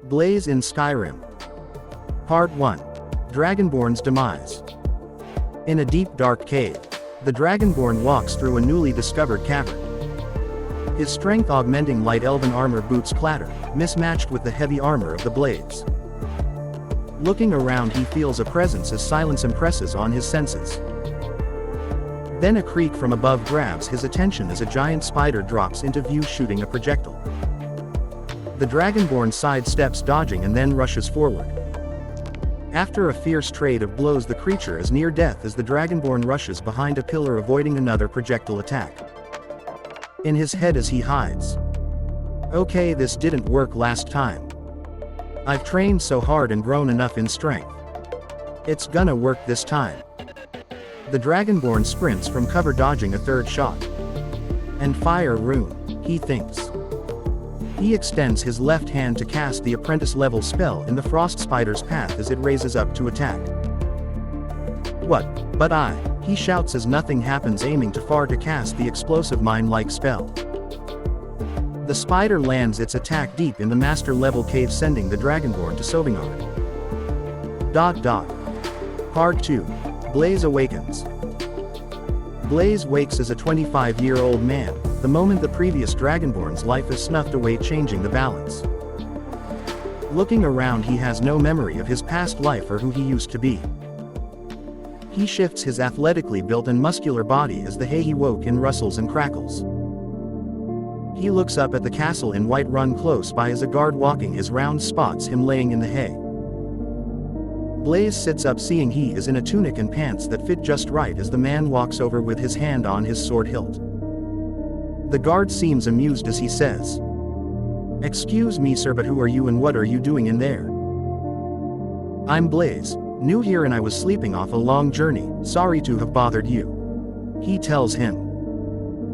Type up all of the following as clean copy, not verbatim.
Blaze in Skyrim. Part 1. Dragonborn's Demise. In a deep dark cave, the Dragonborn walks through a newly discovered cavern. His strength-augmenting light elven armor boots clatter, mismatched with the heavy armor of the blades. Looking around, he feels a presence as silence impresses on his senses. Then a creak from above grabs his attention as a giant spider drops into view shooting a projectile. The Dragonborn sidesteps, dodging, and then rushes forward. After a fierce trade of blows, the creature is near death as the Dragonborn rushes behind a pillar, avoiding another projectile attack. In his head as he hides, "Okay, this didn't work last time. I've trained so hard and grown enough in strength. It's gonna work this time." The Dragonborn sprints from cover, dodging a third shot. And fire rune, he thinks. He extends his left hand to cast the apprentice-level spell in the frost spider's path as it raises up to attack. "What? But he shouts as nothing happens, aiming too far to cast the explosive mine-like spell. The spider lands its attack deep in the master-level cave, sending the Dragonborn to Sovingar. Part 2. Blaze awakens. Blaze wakes as a 25-year-old man, the moment the previous Dragonborn's life is snuffed away, changing the balance. Looking around, he has no memory of his past life or who he used to be. He shifts his athletically built and muscular body as the hay he woke in rustles and crackles. He looks up at the castle in Whiterun close by as a guard walking his round spots him laying in the hay. Blaze sits up, seeing he is in a tunic and pants that fit just right as the man walks over with his hand on his sword hilt. The guard seems amused as he says, "Excuse me, sir, but who are you and what are you doing in there?" "I'm Blaze, new here, and I was sleeping off a long journey, sorry to have bothered you," he tells him.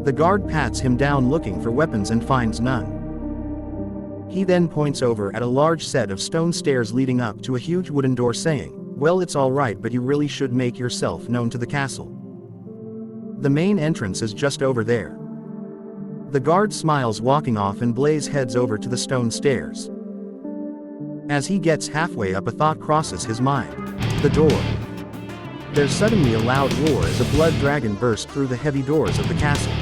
The guard pats him down, looking for weapons, and finds none. He then points over at a large set of stone stairs leading up to a huge wooden door, saying, "Well, it's all right, but you really should make yourself known to the castle. The main entrance is just over there." The guard smiles, walking off, and Blaze heads over to the stone stairs. As he gets halfway up, a thought crosses his mind. The door. There's suddenly a loud roar as a blood dragon bursts through the heavy doors of the castle.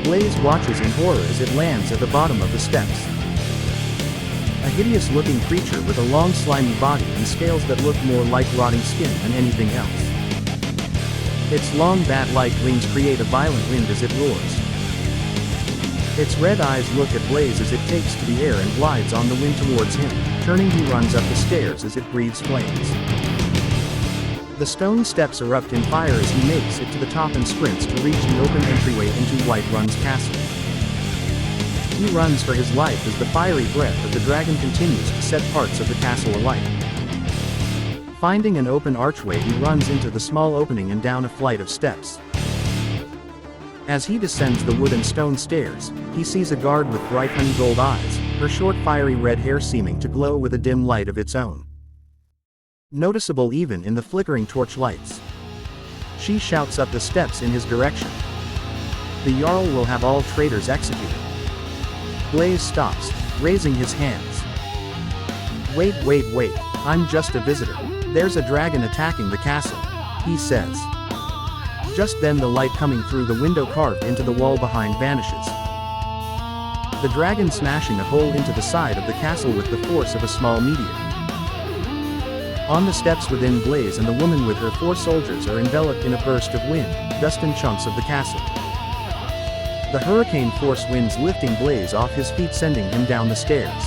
Blaze watches in horror as it lands at the bottom of the steps. A hideous-looking creature with a long slimy body and scales that look more like rotting skin than anything else. Its long bat-like wings create a violent wind as it roars. Its red eyes look at Blaze as it takes to the air and glides on the wind towards him. Turning, he runs up the stairs as it breathes flames. The stone steps erupt in fire as he makes it to the top and sprints to reach the open entryway into Whiterun's castle. He runs for his life as the fiery breath of the dragon continues to set parts of the castle alight. Finding an open archway, he runs into the small opening and down a flight of steps. As he descends the wood and stone stairs, he sees a guard with bright honey gold eyes, her short fiery red hair seeming to glow with a dim light of its own, noticeable even in the flickering torch lights. She shouts up the steps in his direction. "The Jarl will have all traitors executed." Blaze stops, raising his hands. Wait, I'm just a visitor. There's a dragon attacking the castle," he says. Just then, the light coming through the window carved into the wall behind vanishes. The dragon smashing a hole into the side of the castle with the force of a small meteor. On the steps within, Blaze and the woman with her 4 soldiers are enveloped in a burst of wind, dust and chunks of the castle. The hurricane force winds lifting Blaze off his feet, sending him down the stairs.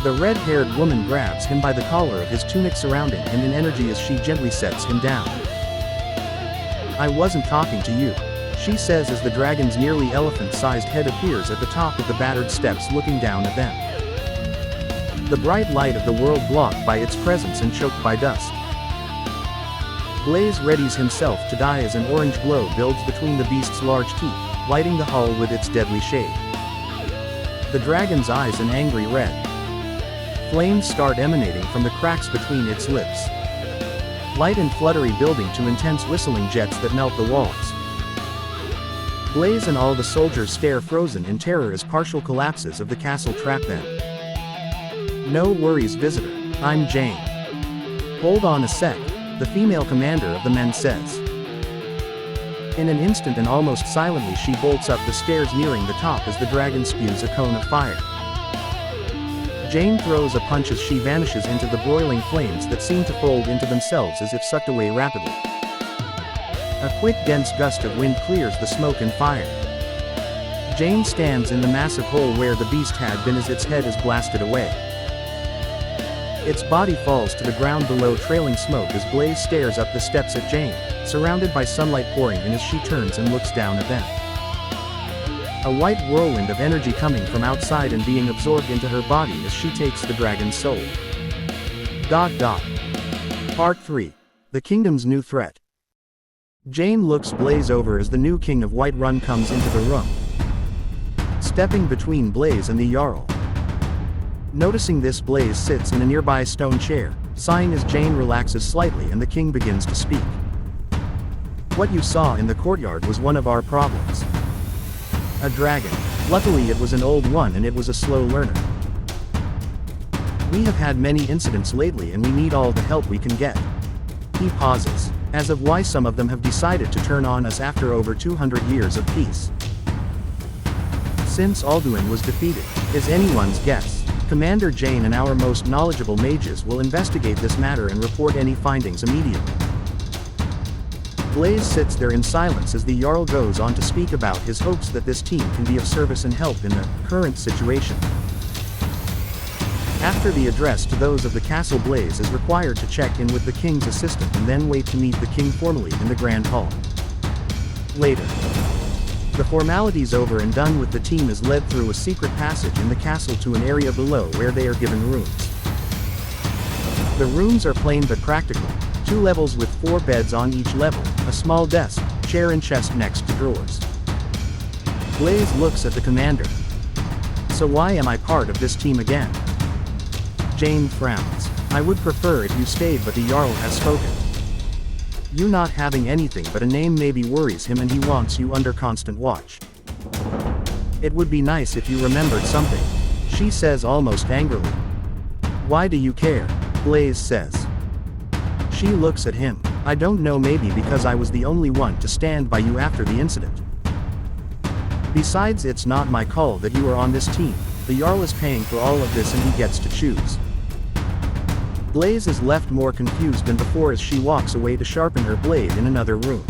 The red-haired woman grabs him by the collar of his tunic, surrounding him in energy as she gently sets him down. "I wasn't talking to you," she says as the dragon's nearly elephant-sized head appears at the top of the battered steps, looking down at them. The bright light of the world blocked by its presence and choked by dust. Blaze readies himself to die as an orange glow builds between the beast's large teeth, lighting the hall with its deadly shade. The dragon's eyes an angry red. Flames start emanating from the cracks between its lips. Light and fluttery building to intense whistling jets that melt the walls. Blaze and all the soldiers stare frozen in terror as partial collapses of the castle trap them. No worries, visitor. I'm Jane. Hold on a sec, the female commander of the men says. In an instant and almost silently she bolts up the stairs nearing the top as the dragon spews a cone of fire. Jane throws a punch as she vanishes into the broiling flames that seem to fold into themselves as if sucked away rapidly. A quick dense gust of wind clears the smoke and fire. Jane stands in the massive hole where the beast had been as its head is blasted away. Its body falls to the ground below, trailing smoke as Blaze stares up the steps at Jane, surrounded by sunlight pouring in as she turns and looks down at them. A white whirlwind of energy coming from outside and being absorbed into her body as she takes the dragon's soul. Part 3. The Kingdom's New Threat. Jane looks Blaze over as the new king of Whiterun comes into the room, stepping between Blaze and the Jarl. Noticing this, Blaze sits in a nearby stone chair, sighing as Jane relaxes slightly and the king begins to speak. What you saw in the courtyard was one of our problems. A dragon. Luckily it was an old one and it was a slow learner. We have had many incidents lately and we need all the help we can get. He pauses, as of why some of them have decided to turn on us after over 200 years of peace. Since Alduin was defeated, is anyone's guess. Commander Jane and our most knowledgeable mages will investigate this matter and report any findings immediately. Blaze sits there in silence as the Jarl goes on to speak about his hopes that this team can be of service and help in the current situation. After the address to those of the castle, Blaze is required to check in with the king's assistant and then wait to meet the king formally in the Grand Hall. Later. The formalities over and done with, the team is led through a secret passage in the castle to an area below where they are given rooms. The rooms are plain but practical, 2 levels with 4 beds on each level, a small desk, chair and chest next to drawers. Blaze looks at the commander. So why am I part of this team again? Jane frowns. I would prefer if you stayed, but the Jarl has spoken. You not having anything but a name maybe worries him and he wants you under constant watch. It would be nice if you remembered something, she says almost angrily. Why do you care? Blaze says. She looks at him. I don't know, maybe because I was the only one to stand by you after the incident. Besides, it's not my call that you are on this team, the Jarl is paying for all of this and he gets to choose. Blaze is left more confused than before as she walks away to sharpen her blade in another room.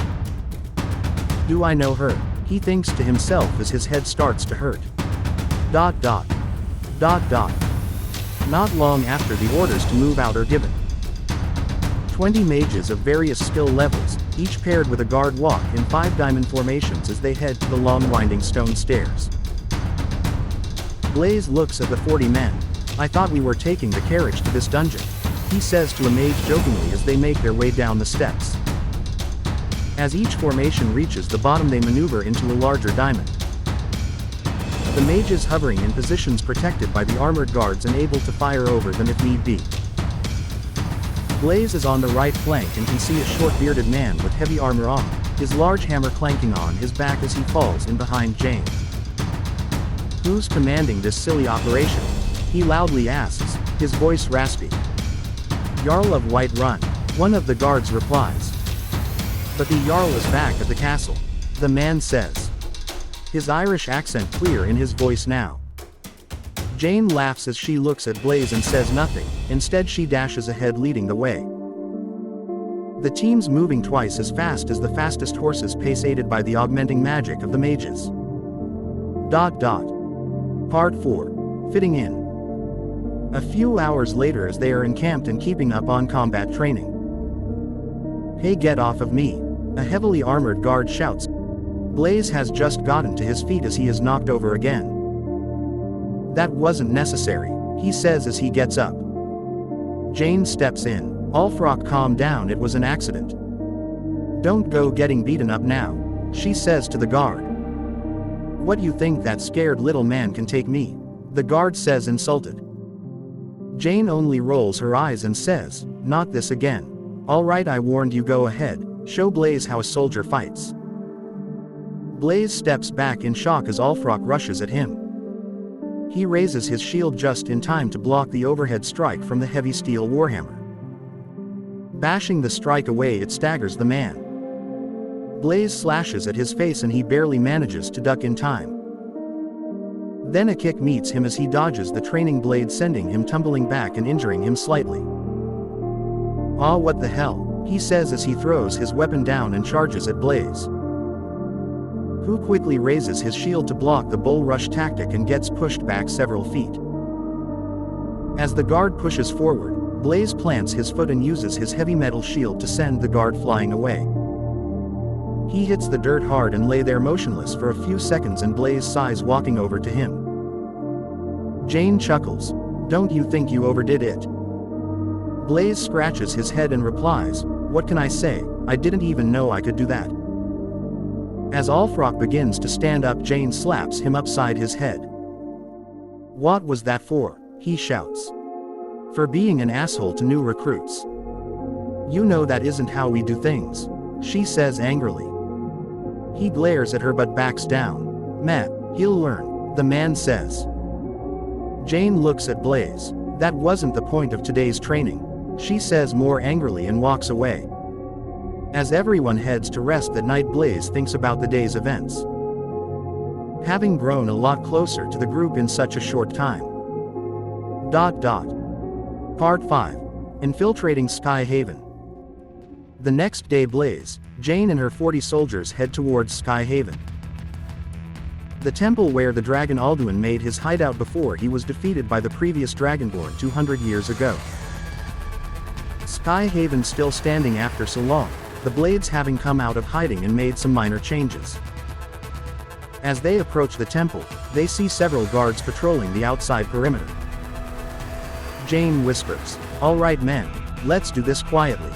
Do I know her? He thinks to himself as his head starts to hurt. Not long after the orders to move out are given. 20 mages of various skill levels, each paired with a guard, walk in 5-diamond formations as they head to the long winding stone stairs. Blaze looks at the 40 men. I thought we were taking the carriage to this dungeon, he says to a mage jokingly as they make their way down the steps. As each formation reaches the bottom, they maneuver into a larger diamond. The mages hovering in positions protected by the armored guards and able to fire over them if need be. Blaze is on the right flank and can see a short bearded man with heavy armor on, his large hammer clanking on his back as he falls in behind Jane. Who's commanding this silly operation? He loudly asks, his voice raspy. Jarl of Whiterun, one of the guards replies. But the Jarl is back at the castle, the man says. His Irish accent clear in his voice now. Jane laughs as she looks at Blaze and says nothing, instead she dashes ahead leading the way. The team's moving twice as fast as the fastest horses pace, aided by the augmenting magic of the mages. Part 4. Fitting in. A few hours later, as they are encamped and keeping up on combat training. Hey, get off of me! A heavily armored guard shouts. Blaze has just gotten to his feet as he is knocked over again. That wasn't necessary, he says as he gets up. Jane steps in. Ulfrock, calm down, it was an accident. Don't go getting beaten up now, she says to the guard. What, you think that scared little man can take me? The guard says, insulted. Jane only rolls her eyes and says, not this again. All right, I warned you, go ahead, show Blaze how a soldier fights. Blaze steps back in shock as Ulfrock rushes at him. He raises his shield just in time to block the overhead strike from the heavy steel warhammer. Bashing the strike away, it staggers the man. Blaze slashes at his face and he barely manages to duck in time. Then a kick meets him as he dodges the training blade, sending him tumbling back and injuring him slightly. "Ah, what the hell," he says as he throws his weapon down and charges at Blaze, who quickly raises his shield to block the bull rush tactic and gets pushed back several feet. As the guard pushes forward, Blaze plants his foot and uses his heavy metal shield to send the guard flying away. He hits the dirt hard and lay there motionless for a few seconds, and Blaze sighs, walking over to him. Jane chuckles, "Don't you think you overdid it?" Blaze scratches his head and replies, "What can I say? I didn't even know I could do that." As Alfrock begins to stand up, Jane slaps him upside his head. "What was that for?" he shouts. "For being an asshole to new recruits. You know that isn't how we do things," she says angrily. He glares at her but backs down. "Matt, he'll learn," the man says. Jane looks at Blaze. "That wasn't the point of today's training," she says more angrily and walks away. As everyone heads to rest that night, Blaze thinks about the day's events. Having grown a lot closer to the group in such a short time. Part 5. Infiltrating Skyhaven. The next day, Blaze, Jane and her 40 soldiers head towards Skyhaven, the temple where the dragon Alduin made his hideout before he was defeated by the previous Dragonborn 200 years ago. Skyhaven still standing after so long, the Blades having come out of hiding and made some minor changes. As they approach the temple, they see several guards patrolling the outside perimeter. Jane whispers, "All right men, let's do this quietly."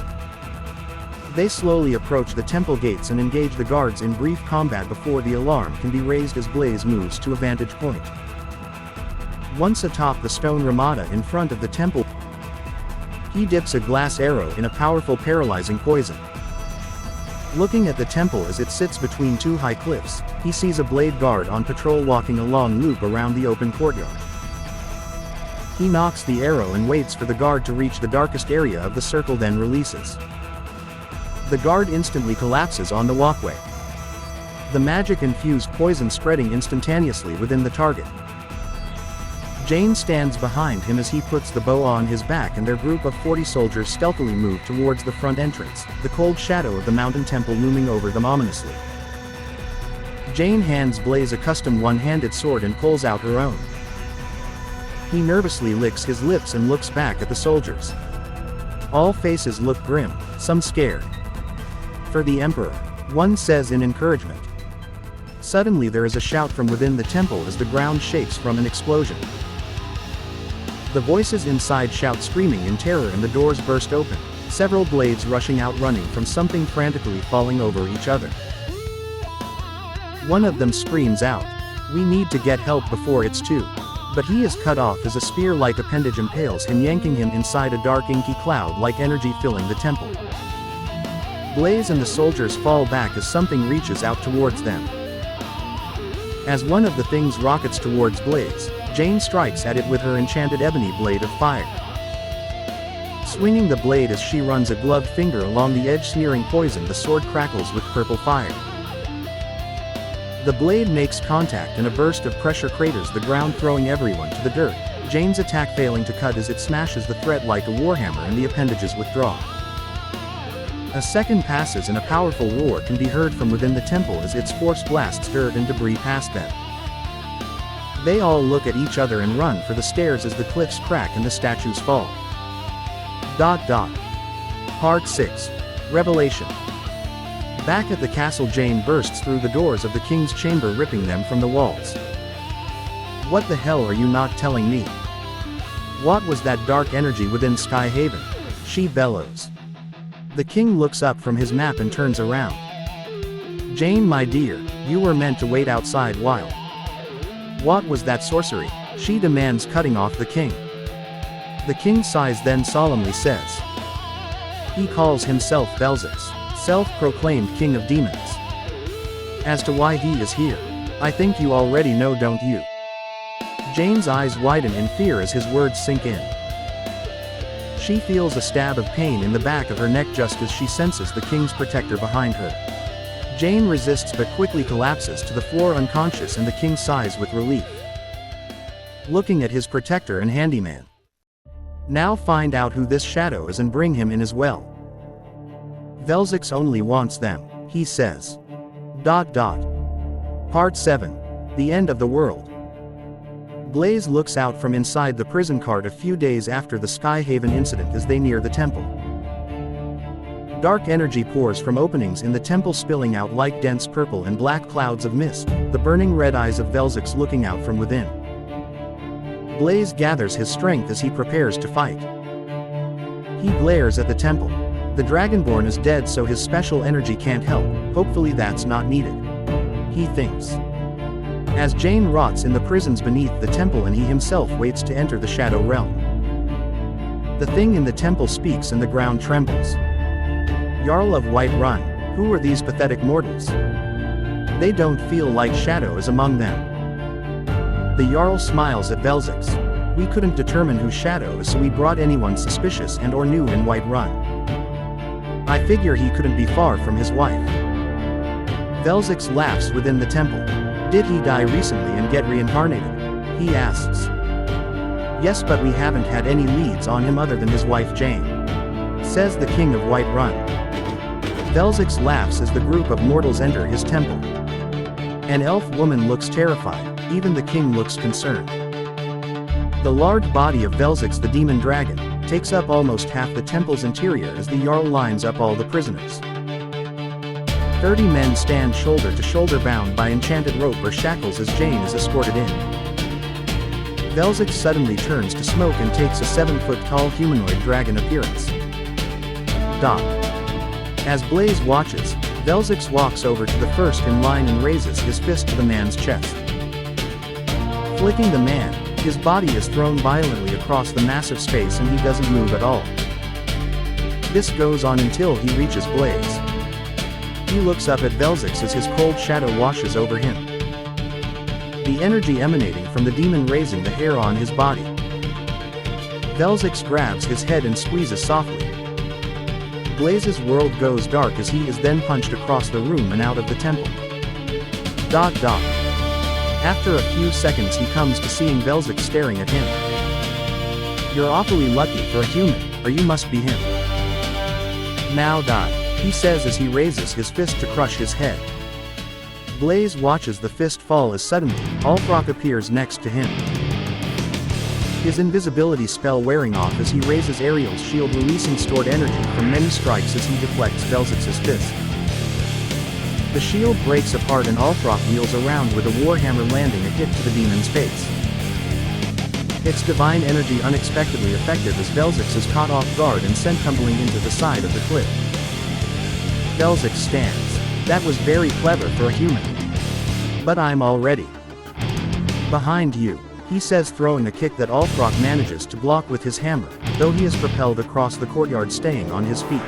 They slowly approach the temple gates and engage the guards in brief combat before the alarm can be raised as Blaze moves to a vantage point. Once atop the stone ramada in front of the temple, he dips a glass arrow in a powerful paralyzing poison. Looking at the temple as it sits between two high cliffs, he sees a blade guard on patrol walking a long loop around the open courtyard. He knocks the arrow and waits for the guard to reach the darkest area of the circle, then releases. The guard instantly collapses on the walkway, the magic-infused poison spreading instantaneously within the target. Jane stands behind him as he puts the bow on his back, and their group of 40 soldiers stealthily move towards the front entrance, the cold shadow of the mountain temple looming over them ominously. Jane hands Blaze a custom one-handed sword and pulls out her own. He nervously licks his lips and looks back at the soldiers. All faces look grim, some scared. "For the Emperor," one says in encouragement. Suddenly there is a shout from within the temple as the ground shakes from an explosion. The voices inside shout, screaming in terror, and the doors burst open, several Blades rushing out, running from something, frantically falling over each other. One of them screams out, "We need to get help before it's too," but he is cut off as a spear-like appendage impales him, yanking him inside a dark inky cloud-like energy filling the temple. Blaze and the soldiers fall back as something reaches out towards them. As one of the things rockets towards Blaze, Jane strikes at it with her enchanted ebony blade of fire. Swinging the blade as she runs a gloved finger along the edge, smearing poison, the sword crackles with purple fire. The blade makes contact and a burst of pressure craters the ground, throwing everyone to the dirt, Jane's attack failing to cut as it smashes the threat like a warhammer and the appendages withdraw. A second passes and a powerful roar can be heard from within the temple as its force blasts dirt and debris past them. They all look at each other and run for the stairs as the cliffs crack and the statues fall. Part 6. Revelation. Back at the castle, Jane bursts through the doors of the king's chamber, ripping them from the walls. "What the hell are you not telling me? What was that dark energy within Skyhaven?" she bellows. The king looks up from his map and turns around. "Jane, my dear, you were meant to wait outside while." "What was that sorcery?" she demands, cutting off the king. The king sighs, then solemnly says, "He calls himself Belzix, self-proclaimed king of demons. As to why he is here, I think you already know, don't you?" Jane's eyes widen in fear as his words sink in. She feels a stab of pain in the back of her neck just as she senses the king's protector behind her. Jane resists but quickly collapses to the floor unconscious, and the king sighs with relief, looking at his protector and handyman. Now find out who this shadow is and bring him in as well. Velzix only wants them, he says. Part 7. The End of the World. Blaze looks out from inside the prison cart a few days after the Skyhaven incident as they near the temple. Dark energy pours from openings in the temple, spilling out like dense purple and black clouds of mist, the burning red eyes of Velzix looking out from within. Blaze gathers his strength as he prepares to fight. He glares at the temple. The Dragonborn is dead, so his special energy can't help. Hopefully that's not needed, he thinks, as Jane rots in the prisons beneath the temple and he himself waits to enter the Shadow Realm. The thing in the temple speaks and the ground trembles. Jarl of Whiterun, who are these pathetic mortals? They don't feel like Shadow is among them. The Jarl smiles at Velzix. We couldn't determine who Shadow is, so we brought anyone suspicious and or new in Whiterun. I figure he couldn't be far from his wife. Velzix laughs within the temple. Did he die recently and get reincarnated? He asks. Yes, but we haven't had any leads on him other than his wife Jane, says the king of Whiterun. Velzix laughs as the group of mortals enter his temple. An elf woman looks terrified, even the king looks concerned. The large body of Velzix the demon dragon takes up almost half the temple's interior as the Jarl lines up all the prisoners. 30 men stand shoulder to shoulder, bound by enchanted rope or shackles as Jane is escorted in. Velzix suddenly turns to smoke and takes a 7-foot-tall humanoid dragon appearance. As Blaze watches, Velzix walks over to the first in line and raises his fist to the man's chest. Flicking the man, his body is thrown violently across the massive space and he doesn't move at all. This goes on until he reaches Blaze. He looks up at Velzix as his cold shadow washes over him, the energy emanating from the demon raising the hair on his body. Velzix grabs his head and squeezes softly. Blaze's world goes dark as he is then punched across the room and out of the temple. After a few seconds he comes to seeing Velzix staring at him. You're awfully lucky for a human, or you must be him. Now die, he says as he raises his fist to crush his head. Blaze watches the fist fall as suddenly, Ulfrock appears next to him. His invisibility spell wearing off as he raises Ariel's shield, releasing stored energy from many strikes as he deflects Velzix's fist. The shield breaks apart and Ulfrock wheels around with a warhammer, landing a hit to the demon's face. Its divine energy unexpectedly effective as Velzix is caught off guard and sent tumbling into the side of the cliff. Velzix stands. That was very clever for a human. But I'm already behind you, he says, throwing a kick that Ulfrock manages to block with his hammer, though he is propelled across the courtyard, staying on his feet.